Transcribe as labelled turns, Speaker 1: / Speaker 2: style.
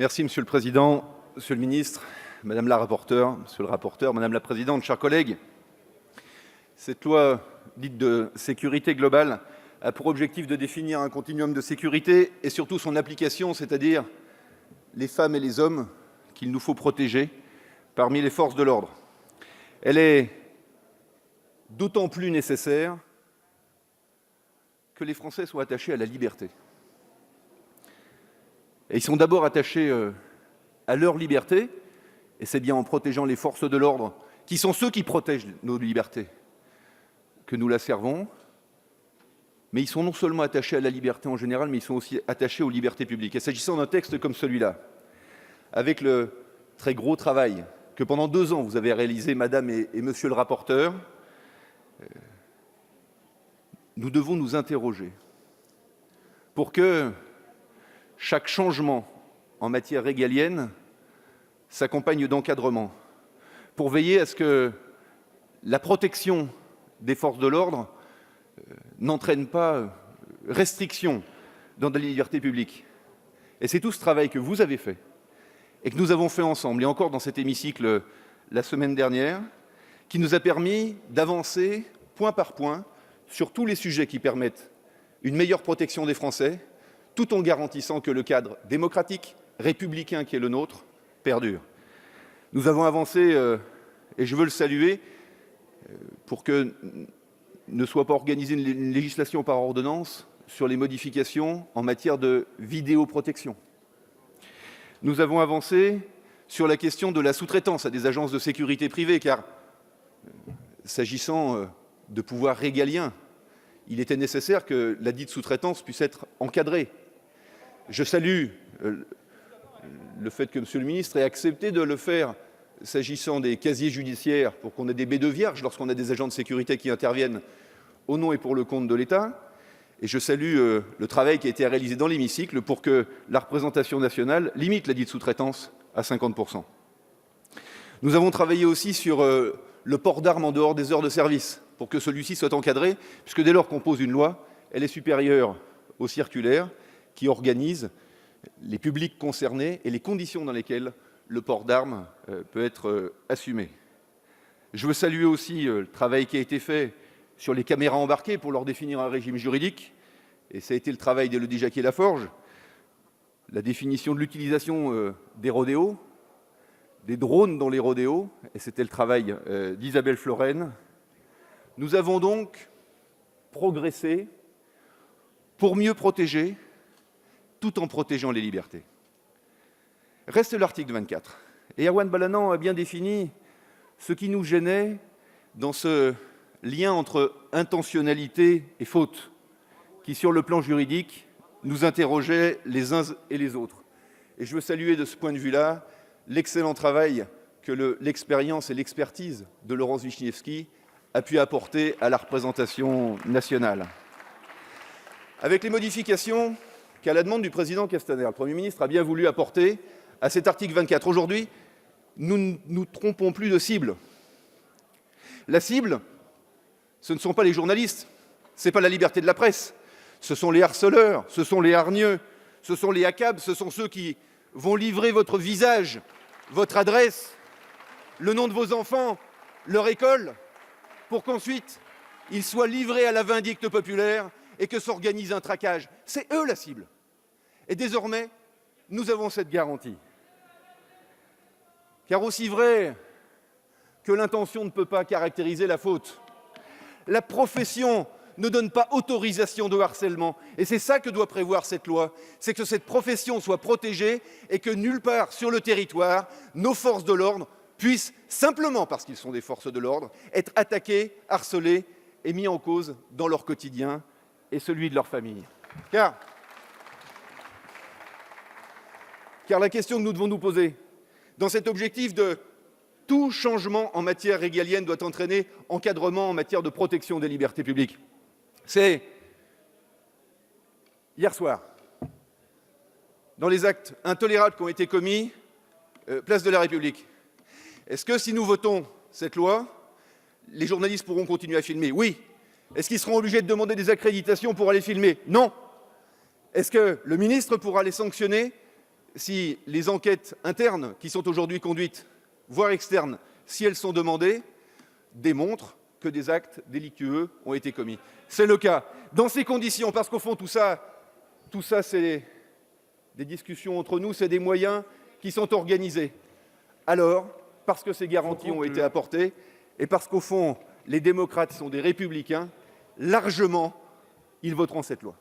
Speaker 1: Merci, Monsieur le Président, Monsieur le Ministre, Madame la rapporteure, Monsieur le rapporteur, Madame la Présidente, chers collègues. Cette loi dite de sécurité globale a pour objectif de définir un continuum de sécurité et surtout son application, c'est-à-dire les femmes et les hommes qu'il nous faut protéger parmi les forces de l'ordre. Elle est d'autant plus nécessaire que les Français sont attachés à la liberté. Et ils sont d'abord attachés à leur liberté, et c'est bien en protégeant les forces de l'ordre, qui sont ceux qui protègent nos libertés, que nous la servons. Mais ils sont non seulement attachés à la liberté en général, mais ils sont aussi attachés aux libertés publiques. Et s'agissant d'un texte comme celui-là, avec le très gros travail que pendant 2 ans vous avez réalisé, Madame et Monsieur le rapporteur, nous devons nous interroger pour que chaque changement en matière régalienne s'accompagne d'encadrement, pour veiller à ce que la protection des forces de l'ordre n'entraîne pas restriction dans la liberté publique. Et c'est tout ce travail que vous avez fait et que nous avons fait ensemble, et encore dans cet hémicycle la semaine dernière, qui nous a permis d'avancer point par point sur tous les sujets qui permettent une meilleure protection des Français, tout en garantissant que le cadre démocratique, républicain qui est le nôtre, perdure. Nous avons avancé, et je veux le saluer, pour que ne soit pas organisée une législation par ordonnance sur les modifications en matière de vidéoprotection. Nous avons avancé sur la question de la sous-traitance à des agences de sécurité privées, car s'agissant de pouvoirs régaliens, il était nécessaire que la dite sous-traitance puisse être encadrée. Je salue le fait que Monsieur le ministre ait accepté de le faire s'agissant des casiers judiciaires pour qu'on ait des B2 vierges lorsqu'on a des agents de sécurité qui interviennent au nom et pour le compte de l'État. Et je salue le travail qui a été réalisé dans l'hémicycle pour que la représentation nationale limite la dite sous-traitance à 50%. Nous avons travaillé aussi sur le port d'armes en dehors des heures de service pour que celui-ci soit encadré, puisque dès lors qu'on pose une loi, elle est supérieure aux circulaires qui organisent les publics concernés et les conditions dans lesquelles le port d'armes peut être assumé. Je veux saluer aussi le travail qui a été fait sur les caméras embarquées pour leur définir un régime juridique, et ça a été le travail d'Élodie Jacquier-Laforge, la définition de l'utilisation des rodéos, des drones dans les rodéos, et c'était le travail d'Isabelle Florennes. Nous avons donc progressé pour mieux protéger, tout en protégeant les libertés. Reste l'article 24. Et Erwan Balanant a bien défini ce qui nous gênait dans ce lien entre intentionnalité et faute, qui, sur le plan juridique, nous interrogeait les uns et les autres. Et je veux saluer de ce point de vue-là l'excellent travail que l'expérience et l'expertise de Laurence Vichnievsky a pu apporter à la représentation nationale. Avec les modifications qu'à la demande du président Castaner, le Premier ministre a bien voulu apporter à cet article 24. Aujourd'hui, nous ne nous trompons plus de cible. La cible, ce ne sont pas les journalistes, ce n'est pas la liberté de la presse, ce sont les harceleurs, ce sont les hargneux, ce sont les ACAB, ce sont ceux qui vont livrer votre visage, votre adresse, le nom de vos enfants, leur école, pour qu'ensuite ils soient livrés à la vindicte populaire et que s'organise un traquage. C'est eux la cible. Et désormais, nous avons cette garantie. Car aussi vrai que l'intention ne peut pas caractériser la faute, la profession ne donne pas autorisation de harcèlement. Et c'est ça que doit prévoir cette loi, c'est que cette profession soit protégée et que nulle part sur le territoire, nos forces de l'ordre puissent, simplement parce qu'ils sont des forces de l'ordre, être attaqués, harcelés et mis en cause dans leur quotidien et celui de leur famille. Car la question que nous devons nous poser, dans cet objectif de tout changement en matière régalienne doit entraîner encadrement en matière de protection des libertés publiques. C'est hier soir, dans les actes intolérables qui ont été commis, place de la République. Est-ce que si nous votons cette loi, les journalistes pourront continuer à filmer? Oui. Est-ce qu'ils seront obligés de demander des accréditations pour aller filmer? Non. Est-ce que le ministre pourra les sanctionner si les enquêtes internes qui sont aujourd'hui conduites, voire externes, si elles sont demandées, démontrent que des actes délictueux ont été commis. C'est le cas. Dans ces conditions, parce qu'au fond, tout ça, c'est des discussions entre nous, c'est des moyens qui sont organisés. Alors, parce que ces garanties ont été apportées, et parce qu'au fond, les démocrates sont des républicains, largement, ils voteront cette loi.